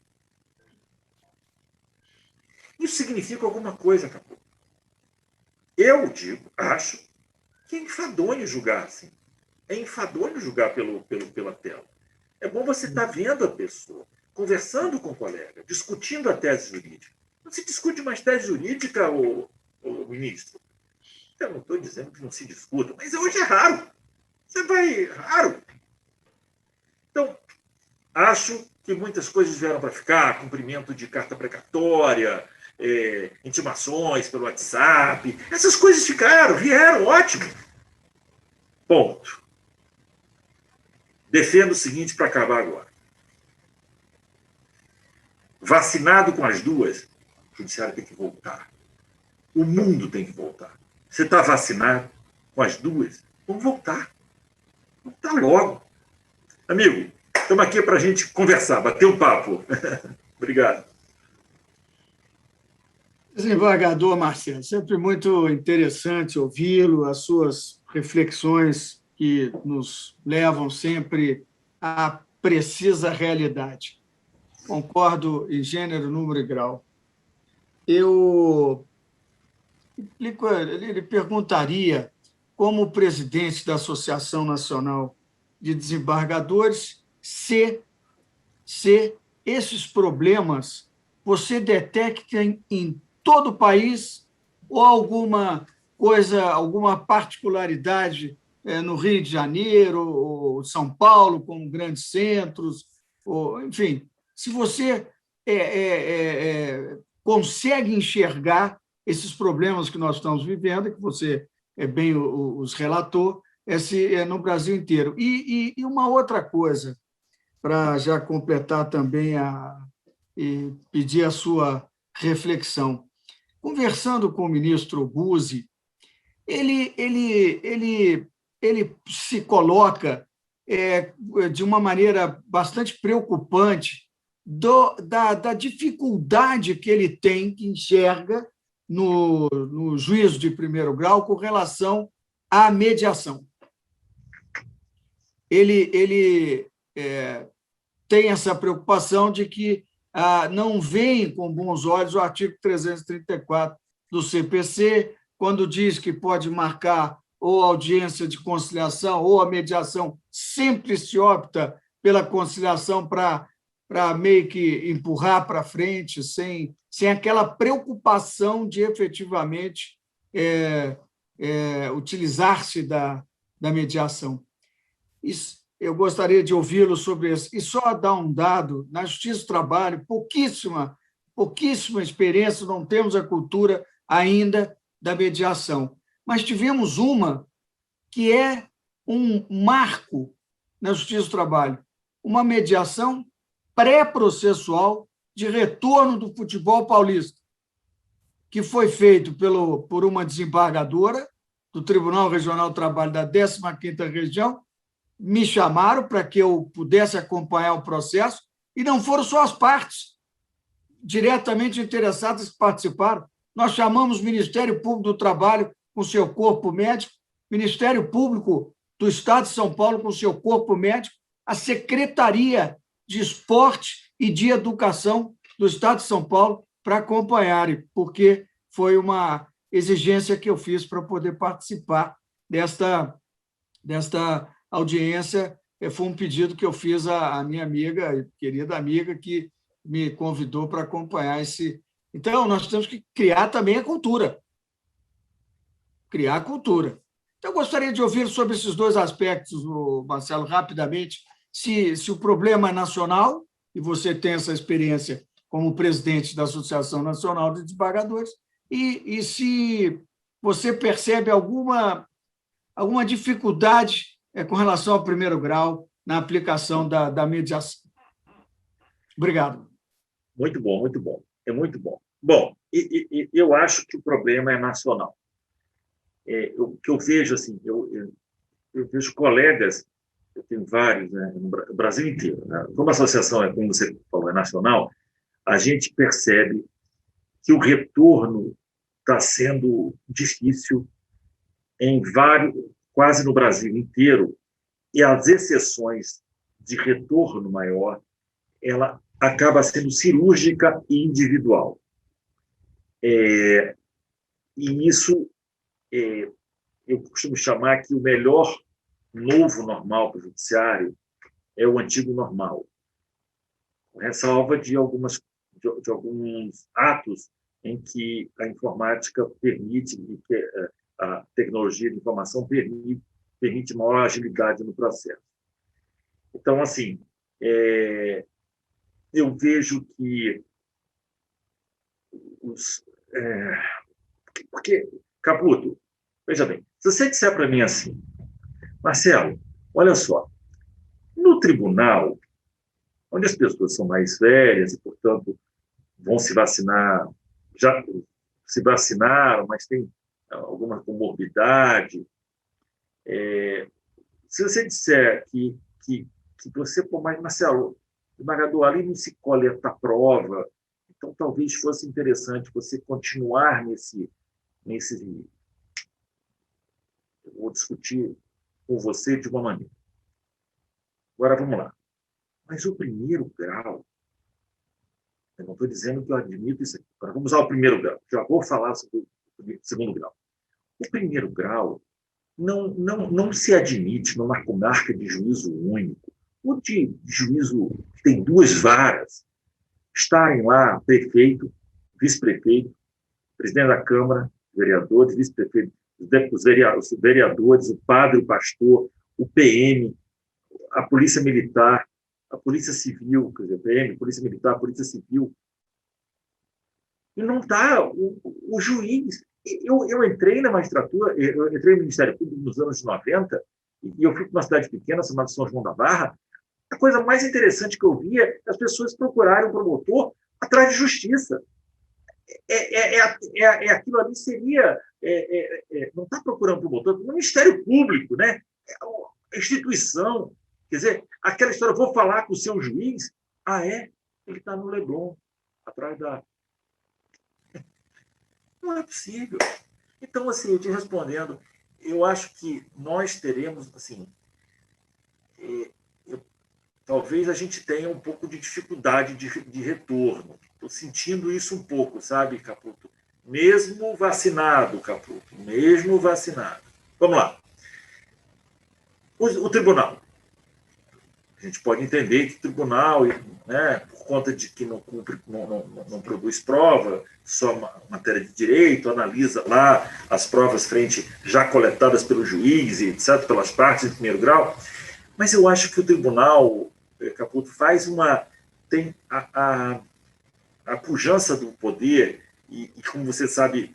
Isso significa alguma coisa, acabou. Eu acho que é enfadonho julgar assim. É enfadonho julgar pela tela. É bom você estar vendo a pessoa, conversando com o colega, discutindo a tese jurídica. Não se discute mais tese jurídica, o ministro. Eu não estou dizendo que não se discuta, mas hoje é raro. Você vai raro. Então, acho que muitas coisas vieram para ficar, cumprimento de carta precatória, intimações pelo WhatsApp, essas coisas vieram, ótimo. Ponto. Defendo o seguinte para acabar agora. Vacinado com as duas, o judiciário tem que voltar. O mundo tem que voltar. Você está vacinado com as duas? Vamos voltar. Vamos voltar logo. Amigo, estamos aqui para a gente conversar, bater um papo. Obrigado. Desembargador Marcelo, sempre muito interessante ouvi-lo, as suas reflexões que nos levam sempre à precisa realidade. Concordo em gênero, número e grau. Eu lhe perguntaria, como presidente da Associação Nacional de Desembargadores, se esses problemas você detecta em todo o país ou alguma coisa, alguma particularidade no Rio de Janeiro ou São Paulo, como grandes centros, ou, enfim, se você consegue enxergar esses problemas que nós estamos vivendo, que você bem os relatou, no Brasil inteiro. E uma outra coisa, para já completar também e pedir a sua reflexão. Conversando com o ministro Buzzi, ele se coloca de uma maneira bastante preocupante da dificuldade que ele tem, que enxerga no juízo de primeiro grau com relação à mediação. Ele tem essa preocupação de que não veem com bons olhos o artigo 334 do CPC, quando diz que pode marcar ou audiência de conciliação ou a mediação, sempre se opta pela conciliação para meio que empurrar para frente, sem aquela preocupação de efetivamente utilizar-se da mediação. Eu gostaria de ouvi-lo sobre isso. E só dar um dado, na Justiça do Trabalho, pouquíssima experiência, não temos a cultura ainda da mediação. Mas tivemos uma que é um marco na Justiça do Trabalho, uma mediação pré-processual de retorno do futebol paulista, que foi feito por uma desembargadora do Tribunal Regional do Trabalho da 15ª Região. Me chamaram para que eu pudesse acompanhar o processo, e não foram só as partes diretamente interessadas que participaram. Nós chamamos o Ministério Público do Trabalho com seu corpo médico, Ministério Público do Estado de São Paulo com seu corpo médico, a Secretaria de Esporte e de Educação do Estado de São Paulo para acompanharem, porque foi uma exigência que eu fiz para poder participar desta audiência. Foi um pedido que eu fiz à minha amiga, querida amiga, que me convidou para acompanhar esse. Então, nós temos que criar também a cultura. Criar a cultura. Então, eu gostaria de ouvir sobre esses dois aspectos, Marcelo, rapidamente, se o problema é nacional, e você tem essa experiência como presidente da Associação Nacional de Desembargadores, e se você percebe alguma dificuldade com relação ao primeiro grau na aplicação da mediação. Obrigado. Muito bom, muito bom. É muito bom. Bom, eu acho que o problema é nacional. O que eu vejo, assim, eu vejo colegas, eu tenho vários, né, no Brasil inteiro, né? Como a associação como você falou, é nacional, a gente percebe que o retorno está sendo difícil em quase no Brasil inteiro, e as exceções de retorno maior, ela acaba sendo cirúrgica e individual. E isso, eu costumo chamar que o melhor novo normal para o judiciário é o antigo normal, ressalva de alguns atos em que a informática permite, que a tecnologia de informação permite maior agilidade no processo. Então, assim, eu vejo que porque, Caputo, veja bem, se você disser para mim assim, Marcelo, olha só, no tribunal, onde as pessoas são mais velhas e, portanto, vão se vacinar, já se vacinaram, mas tem alguma comorbidade, se você disser que você, pô, mas, Marcelo, desembargador, ali não se coleta a prova, então talvez fosse interessante você continuar nesse eu vou discutir com você de uma maneira. Agora, vamos lá. Mas o primeiro grau, eu não estou dizendo que eu admito isso aqui. Agora, vamos ao primeiro grau. Já vou falar sobre o segundo grau. O primeiro grau não se admite numa comarca de juízo único, ou de juízo que tem duas varas, estarem lá prefeito, vice-prefeito, presidente da Câmara, vereadores, vice-prefeito, os vereadores, o padre, o pastor, o PM, a Polícia Militar, a Polícia Civil, quer dizer, PM, Polícia Militar, Polícia Civil. E não está o juiz. Eu entrei na magistratura, eu entrei no Ministério Público nos anos 90, e eu fui para uma cidade pequena, chamada São João da Barra. A coisa mais interessante que eu via é as pessoas procurarem um promotor atrás de justiça. Aquilo ali seria... não está procurando promotor, no Ministério Público, né? A instituição. Quer dizer, aquela história, vou falar com o seu juiz, ele está no Leblon, atrás da... Não é possível. Então, assim, eu te respondendo, eu acho que nós teremos, assim, talvez a gente tenha um pouco de dificuldade de retorno. Estou sentindo isso um pouco, sabe, Caputo? Mesmo vacinado, Caputo, mesmo vacinado. Vamos lá. O tribunal. A gente pode entender que o tribunal, né, por conta de que não produz prova, só matéria de direito, analisa lá as provas já coletadas pelo juiz, etc., pelas partes em primeiro grau. Mas eu acho que o tribunal, Caputo, tem a pujança do poder, e como você sabe,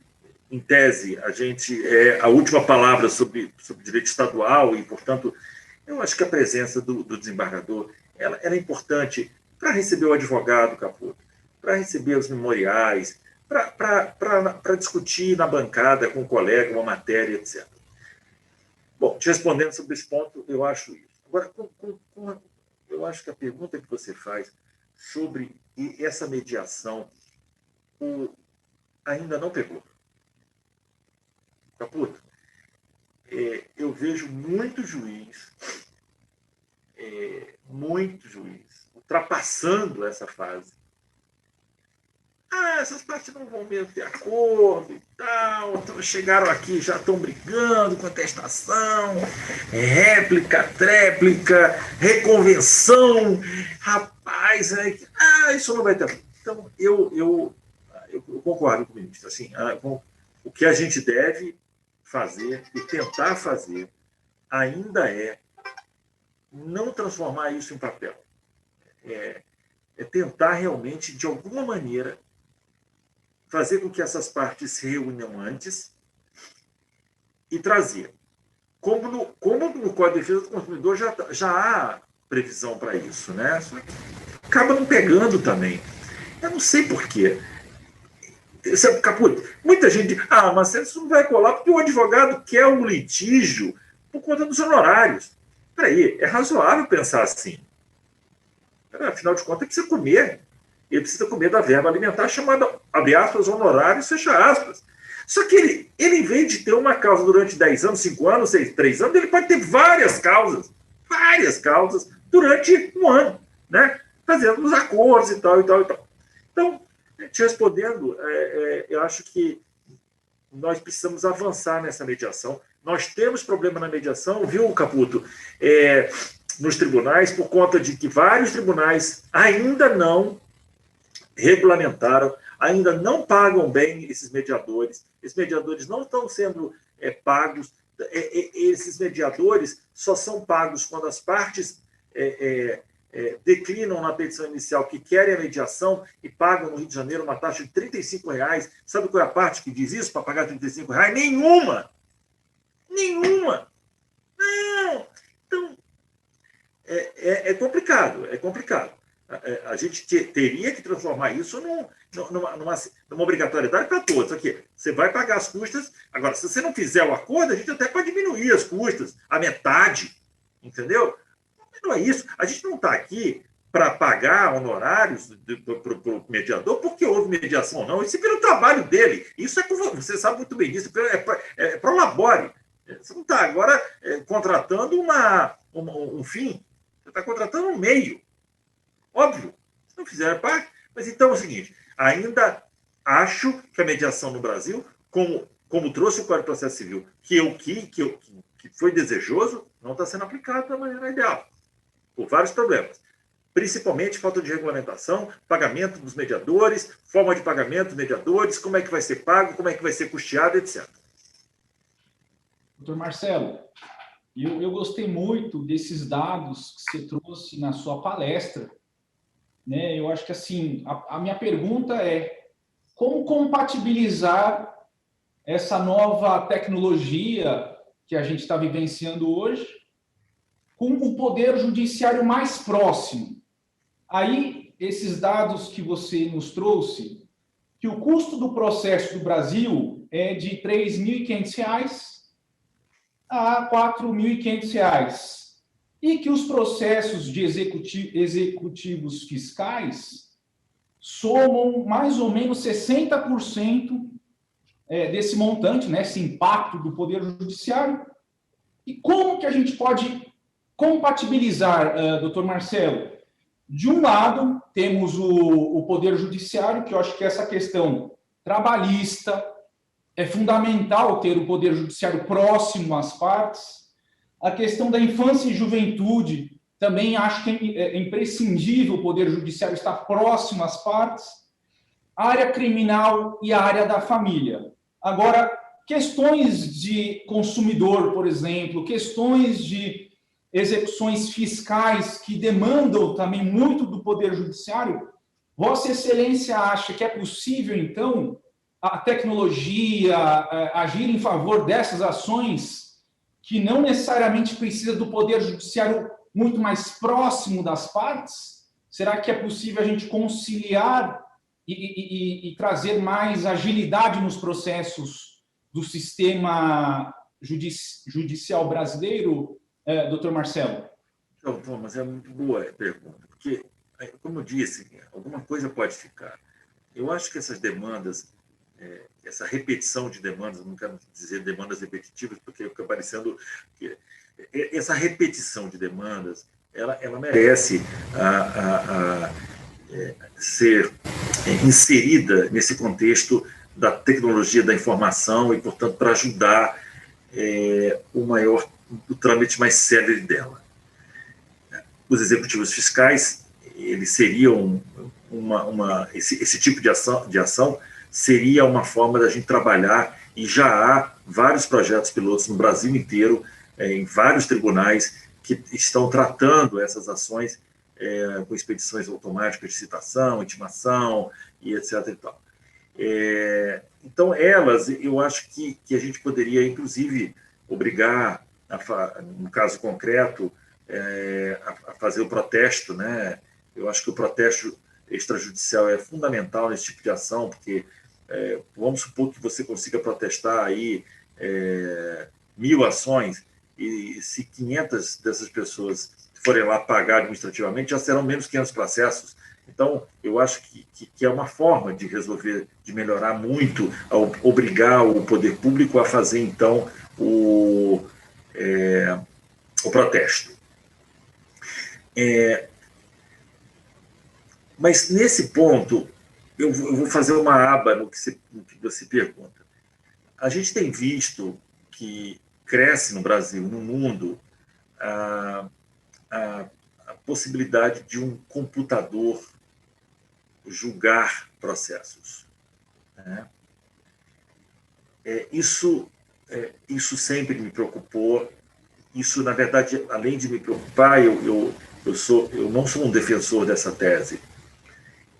em tese, a gente é a última palavra sobre direito estadual, e, portanto, eu acho que a presença do desembargador ela é importante para receber o advogado, Caputo, para receber os memoriais, para discutir na bancada com o colega uma matéria, etc. Bom, te respondendo sobre esse ponto, eu acho isso. Agora, eu acho que a pergunta que você faz sobre essa mediação ainda não pegou. Caputo, eu vejo muito juiz ultrapassando essa fase. Essas partes não vão mesmo ter acordo e tal, então chegaram aqui, já estão brigando, contestação, réplica, tréplica, reconvenção. Rapaz, isso não vai ter. Então, eu concordo com o ministro. Assim, o que a gente deve fazer e tentar fazer ainda é não transformar isso em papel. É tentar realmente, de alguma maneira, fazer com que essas partes se reúnam antes e trazer. Como no Código de Defesa do Consumidor já há previsão para isso, né? Só que acaba não pegando também. Eu não sei por quê. Caputo, muita gente diz, mas isso não vai colar porque o advogado quer um litígio por conta dos honorários. Espera aí, é razoável pensar assim. Afinal de contas, ele precisa comer. Ele precisa comer da verba alimentar chamada, abre aspas, honorários, fecha aspas. Só que ele, em vez de ter uma causa durante 10 anos, 5 anos, 3 anos, ele pode ter várias causas durante um ano, né? Fazendo os acordos e tal. Então, Te respondendo, eu acho que nós precisamos avançar nessa mediação. Nós temos problema na mediação, viu, Caputo? Nos tribunais, por conta de que vários tribunais ainda não regulamentaram, ainda não pagam bem esses mediadores. Esses mediadores não estão sendo pagos. Esses mediadores só são pagos quando as partes declinam na petição inicial que querem a mediação e pagam no Rio de Janeiro uma taxa de R$35. Sabe qual é a parte que diz isso para pagar R$35? Nenhuma! Nenhuma! Não! Então, é complicado, é complicado. A gente teria que transformar isso numa obrigatoriedade para todos. Aqui, você vai pagar as custas. Agora, se você não fizer o acordo, a gente até pode diminuir as custas, a metade, entendeu? Não é isso. A gente não está aqui para pagar honorários para o mediador porque houve mediação ou não. Isso é pelo trabalho dele. Isso você sabe muito bem disso. É pro labore. Você não está agora contratando um fim. Você está contratando um meio. Óbvio. Se não fizer parte. Mas então é o seguinte. Ainda acho que a mediação no Brasil, como trouxe o Código de Processo Civil, que foi desejoso, não está sendo aplicado da maneira ideal. Por vários problemas. Principalmente falta de regulamentação, pagamento dos mediadores, forma de pagamento dos mediadores, como é que vai ser pago, como é que vai ser custeado, etc. Doutor Marcelo, eu gostei muito desses dados que você trouxe na sua palestra. Né? Eu acho que assim, a minha pergunta é como compatibilizar essa nova tecnologia que a gente está vivenciando hoje com o poder judiciário mais próximo. Aí, esses dados que você nos trouxe, que o custo do processo do Brasil é de R$ 3.500 a R$ 4.500, e que os processos de executivos fiscais somam mais ou menos 60% desse montante, né, esse impacto do poder judiciário. E como que a gente pode compatibilizar, doutor Marcelo? De um lado, temos o Poder Judiciário, que eu acho que essa questão trabalhista é fundamental ter o Poder Judiciário próximo às partes. A questão da infância e juventude, também acho que é imprescindível o Poder Judiciário estar próximo às partes. A área criminal e a área da família. Agora, questões de consumidor, por exemplo, questões de execuções fiscais que demandam também muito do Poder Judiciário, Vossa Excelência acha que é possível, então, a tecnologia agir em favor dessas ações que não necessariamente precisa do Poder Judiciário muito mais próximo das partes? Será que é possível a gente conciliar e trazer mais agilidade nos processos do sistema judicial brasileiro, doutor Marcelo? Então, Thomas, é muito boa a pergunta, porque, como eu disse, alguma coisa pode ficar. Eu acho que essas demandas, essa repetição de demandas, não quero dizer demandas repetitivas, porque fica parecendo que essa repetição de demandas, ela merece ser inserida nesse contexto da tecnologia da informação e, portanto, para ajudar o trâmite mais célere dela. Os executivos fiscais, eles seriam esse tipo de ação seria uma forma da gente trabalhar, e já há vários projetos pilotos no Brasil inteiro, em vários tribunais, que estão tratando essas ações com expedições automáticas de citação, intimação, e etc. E tal. Então, elas, eu acho que a gente poderia, inclusive, obrigar, no caso concreto, a fazer o protesto, né? Eu acho que o protesto extrajudicial é fundamental nesse tipo de ação, porque vamos supor que você consiga protestar aí 1.000 ações, e se 500 dessas pessoas forem lá pagar administrativamente, já serão menos 500 processos. Então, eu acho que é uma forma de resolver, de melhorar muito, ao obrigar o poder público a fazer, então, o protesto. Mas, nesse ponto, eu vou fazer uma aba no que você pergunta. A gente tem visto que cresce no Brasil, no mundo, a, a possibilidade de um computador julgar processos, né? Isso sempre me preocupou. Isso, na verdade, além de me preocupar, eu não sou um defensor dessa tese.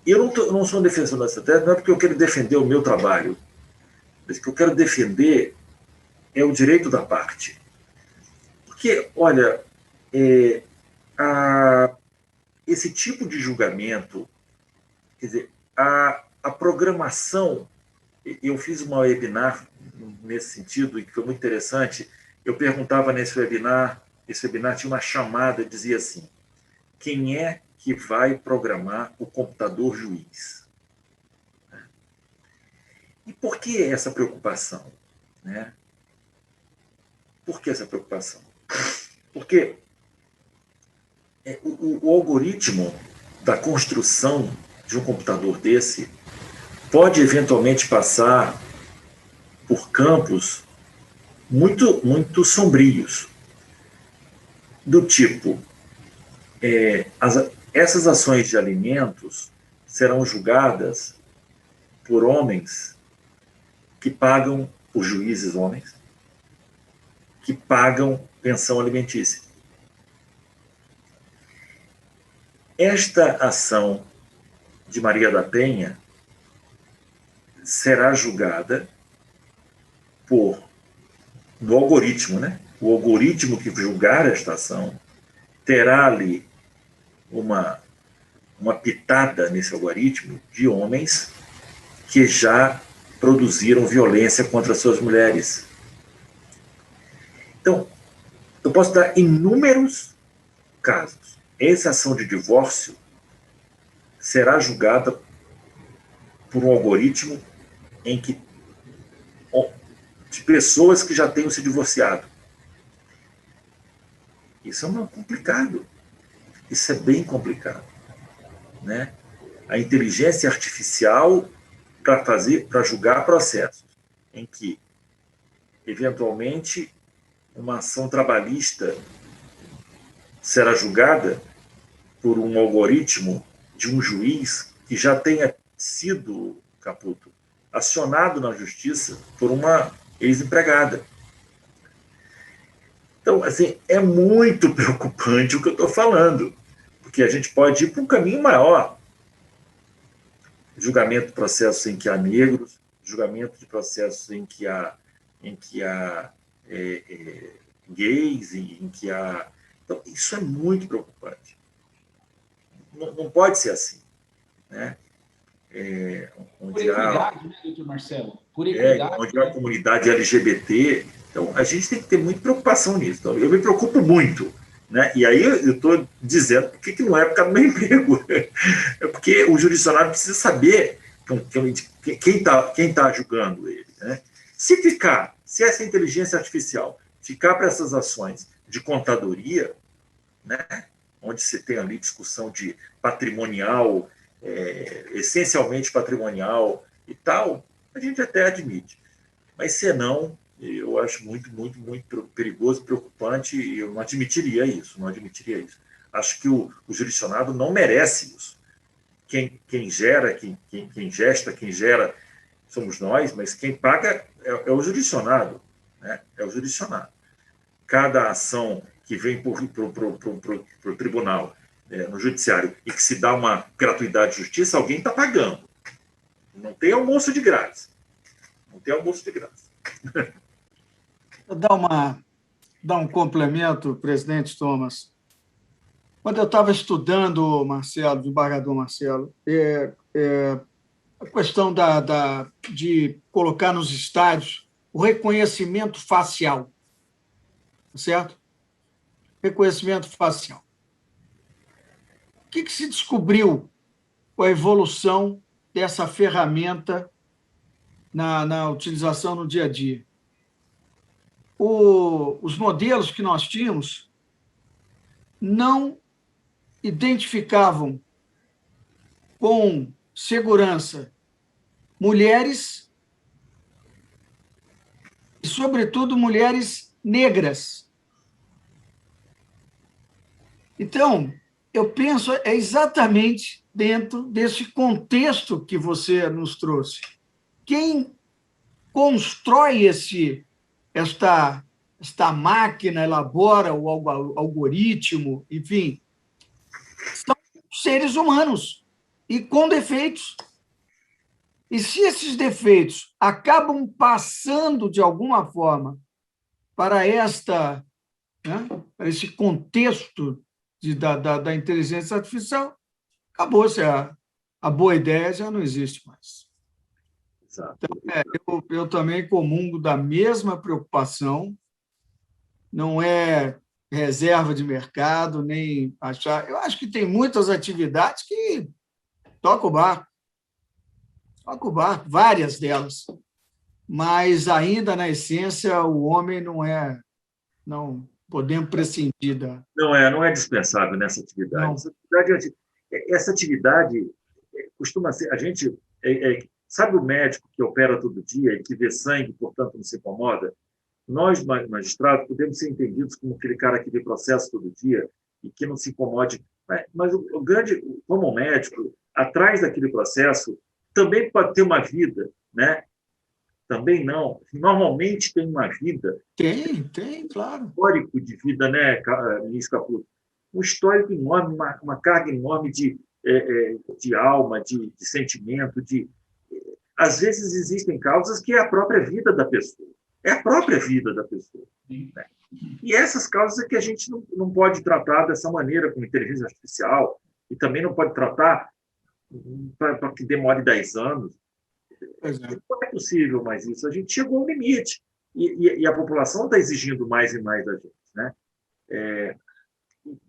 E eu não sou um defensor dessa tese, não é porque eu quero defender o meu trabalho, mas o que eu quero defender é o direito da parte. Porque, olha, esse tipo de julgamento, quer dizer, a programação, eu fiz uma webinar nesse sentido, e que foi muito interessante. Eu perguntava nesse webinar tinha uma chamada, dizia assim: quem é que vai programar o computador juiz? E por que essa preocupação, né? Por que essa preocupação? Porque o algoritmo da construção de um computador desse pode eventualmente passar por campos muito, muito sombrios, do tipo, essas ações de alimentos serão julgadas por homens que pagam, os juízes homens, que pagam pensão alimentícia. Esta ação de Maria da Penha será julgada no algoritmo, né? O algoritmo que julgar esta ação terá ali uma pitada nesse algoritmo de homens que já produziram violência contra suas mulheres. Então, eu posso dar inúmeros casos. Essa ação de divórcio será julgada por um algoritmo de pessoas que já tenham se divorciado. Isso é complicado. Isso é bem complicado, né? A inteligência artificial para julgar processos em que, eventualmente, uma ação trabalhista será julgada por um algoritmo de um juiz que já tenha sido, Caputo, acionado na justiça por uma ex-empregada. Então, assim, é muito preocupante o que eu estou falando, porque a gente pode ir para um caminho maior. Julgamento de processos em que há negros, julgamento de processos em que há gays, em que há... Então, isso é muito preocupante. Não pode ser assim, né? Por equidade, né, doutor Marcelo? Por equidade. Onde há a comunidade LGBT. Então, a gente tem que ter muita preocupação nisso. Então, eu me preocupo muito, né? E aí eu estou dizendo que não é por causa do meu emprego. É porque o jurisdicionário precisa saber quem está julgando ele, né? Se essa inteligência artificial ficar para essas ações de contadoria, né, onde você tem ali discussão de patrimonial, essencialmente patrimonial e tal, a gente até admite. Mas, senão, eu acho muito, muito, muito perigoso, preocupante, e eu não admitiria isso. Acho que o jurisdicionado não merece isso. Quem gera somos nós, mas quem paga é o jurisdicionado, né? É o jurisdicionado. Cada ação que vem para o tribunal, no judiciário, e que se dá uma gratuidade de justiça, alguém está pagando. Não tem almoço de graça. Vou dar um complemento, presidente Thomas. Quando eu estava estudando, Marcelo, desembargador Marcelo, a questão de colocar nos estádios o reconhecimento facial, certo? Reconhecimento facial. O que se descobriu com a evolução dessa ferramenta na utilização no dia a dia? Os modelos que nós tínhamos não identificavam com segurança, mulheres e, sobretudo, mulheres negras. Então, eu penso exatamente dentro desse contexto que você nos trouxe. Quem constrói esta máquina, elabora o algoritmo, enfim, são seres humanos e com defeitos. E se esses defeitos acabam passando, de alguma forma, para para esse contexto da inteligência artificial, acabou-se. A boa ideia já não existe mais. Exato. Então, eu também comungo da mesma preocupação. Não é reserva de mercado, nem achar... Eu acho que tem muitas atividades que tocam o barco. Toca o barco, várias delas. Mas, ainda, na essência, o homem não podemos prescindir da... Não é dispensável nessa atividade. Essa atividade costuma ser... A gente... sabe o médico que opera todo dia e que vê sangue, portanto, não se incomoda? Nós, magistrados, podemos ser entendidos como aquele cara que vê processo todo dia e que não se incomode. Mas o grande... Como médico, atrás daquele processo, também pode ter uma vida, né? Também não. Normalmente tem uma vida. Tem, claro. Um histórico de vida, né, ministro Caputo? Um histórico enorme, uma carga enorme de alma, de sentimento, às vezes existem causas que é a própria vida da pessoa. É a própria vida da pessoa. Né? E essas causas é que a gente não pode tratar dessa maneira, com inteligência artificial, e também não pode tratar para que demore 10 anos. Não é possível mais isso. A gente chegou ao limite. E a população está exigindo mais e mais da gente. Né?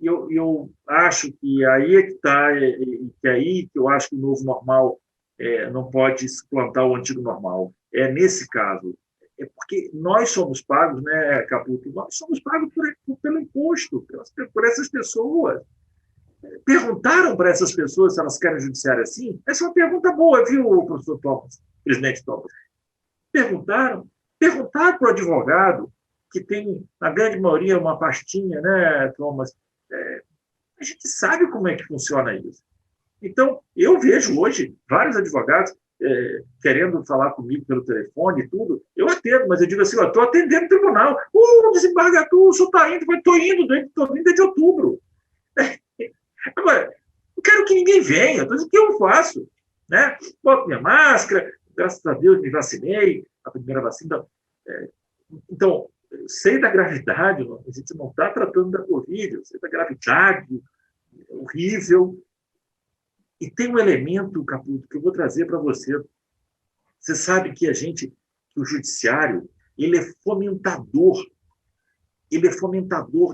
Eu acho que aí é que está, que aí que eu acho que o novo normal não pode suplantar o antigo normal. É nesse caso. É porque nós somos pagos, né, Caputo? Nós somos pagos pelo imposto, por essas pessoas. Perguntaram para essas pessoas se elas querem judiciário assim? Essa é uma pergunta boa, viu, professor Thomas, presidente Thomas? Perguntaram para o advogado, que tem, na grande maioria, uma pastinha, né, Thomas? A gente sabe como é que funciona isso. Então, eu vejo hoje vários advogados querendo falar comigo pelo telefone e tudo. Eu atendo, mas eu digo assim, estou atendendo o tribunal. Desembargador, o senhor está indo? Estou indo desde outubro. Agora, não quero que ninguém venha. Então, o que eu faço? Né? Boto minha máscara, graças a Deus me vacinei, a primeira vacina. Então, eu sei da gravidade, a gente não está tratando da Covid, eu sei da gravidade, horrível. E tem um elemento, Caputo, que eu vou trazer para você. Você sabe que o judiciário, ele é fomentador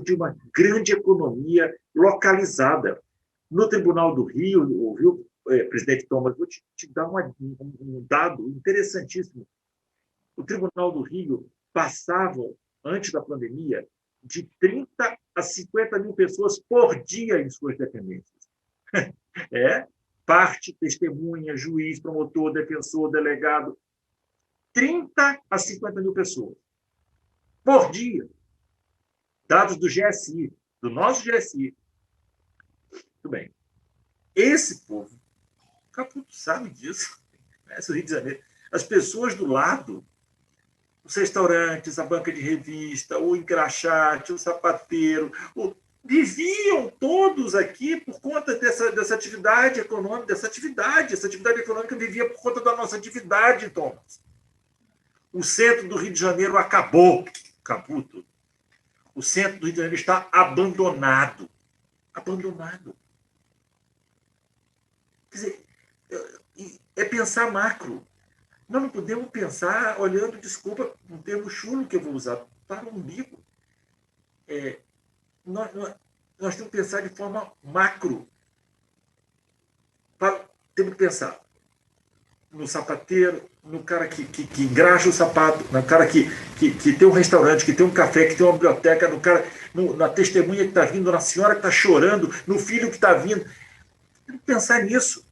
de uma grande economia localizada. No Tribunal do Rio, ouviu, presidente Thomas, vou te dar um dado interessantíssimo. O Tribunal do Rio passava, antes da pandemia, de 30 a 50 mil pessoas por dia em suas dependências. Parte, testemunha, juiz, promotor, defensor, delegado. 30 a 50 mil pessoas por dia. Dados do GSI, do nosso GSI. Muito bem. Esse povo, o Caputo sabe disso. Esse Rio de Janeiro. As pessoas do lado, os restaurantes, a banca de revista, o engraxate, o sapateiro, viviam todos aqui por conta dessa atividade econômica, essa atividade econômica vivia por conta da nossa atividade, Thomas. O centro do Rio de Janeiro acabou, Caputo. O centro do Rio de Janeiro está abandonado. Abandonado. Quer dizer, é pensar macro. Nós não podemos pensar olhando, desculpa, um termo chulo que eu vou usar, para o umbigo. Nós temos que pensar de forma macro. Temos que pensar no sapateiro, no cara que engraxa o sapato, no cara que tem um restaurante, que tem um café, que tem uma biblioteca, na testemunha que está vindo, na senhora que está chorando, no filho que está vindo. Temos que pensar nisso.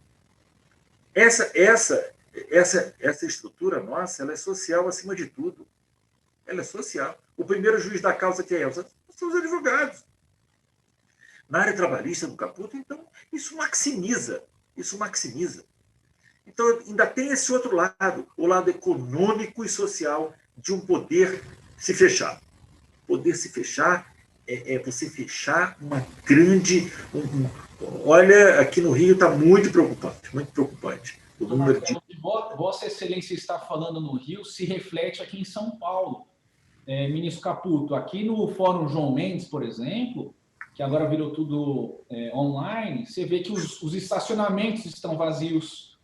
essa estrutura nossa, ela é social acima de tudo. Ela é social. O primeiro juiz da causa que é são os advogados. Na área trabalhista do Caputo, então, isso maximiza. Então, ainda tem esse outro lado, o lado econômico e social de um poder se fechar. Poder se fechar é você fechar uma grande... Olha, aqui no Rio está muito preocupante. O número de... Vossa Excelência está falando no Rio, se reflete aqui em São Paulo. Ministro Caputo, aqui no Fórum João Mendes, por exemplo, que agora virou tudo online, você vê que os estacionamentos estão vazios,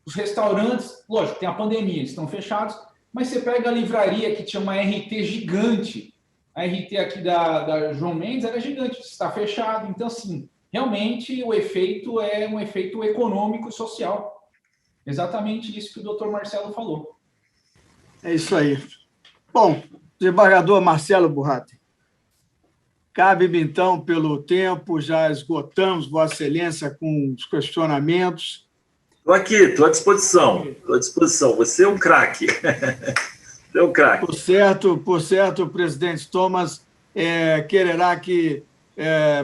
os restaurantes, lógico, tem a pandemia, estão fechados, mas você pega a livraria que tinha uma RT gigante, a RT aqui da João Mendes era gigante, está fechado, então assim, realmente o efeito é um efeito econômico e social. Exatamente isso que o doutor Marcelo falou. É isso aí. Bom, desembargador Marcelo Burratti, cabe-me então, pelo tempo, já esgotamos Vossa Excelência com os questionamentos. Estou aqui, estou à disposição. Você é um craque. Você é um craque. Por certo, presidente Thomas quererá que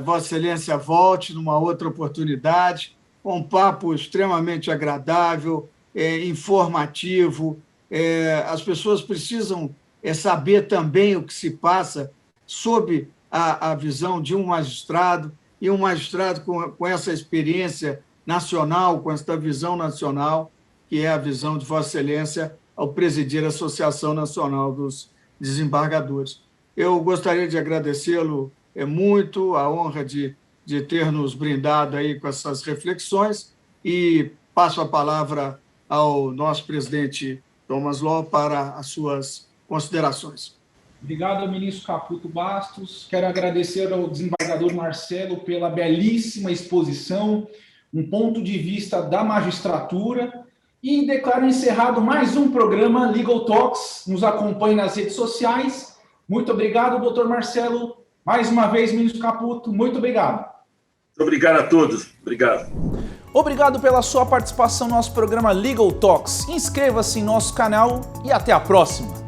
Vossa Excelência volte numa outra oportunidade, com um papo extremamente agradável, informativo. As pessoas precisam saber também o que se passa sob a visão de um magistrado, e um magistrado com essa experiência nacional, com essa visão nacional, que é a visão de Vossa Excelência ao presidir a Associação Nacional dos Desembargadores. Eu gostaria de agradecê-lo muito, a honra de ter nos brindado aí com essas reflexões, e passo a palavra ao nosso presidente Thomas Law para as suas considerações. Obrigado, ministro Caputo Bastos. Quero agradecer ao desembargador Marcelo pela belíssima exposição, um ponto de vista da magistratura, e declaro encerrado mais um programa Legal Talks. Nos acompanhe nas redes sociais. Muito obrigado, doutor Marcelo. Mais uma vez, ministro Caputo, muito obrigado. Obrigado a todos. Obrigado. Obrigado pela sua participação no nosso programa Legal Talks. Inscreva-se em nosso canal e até a próxima.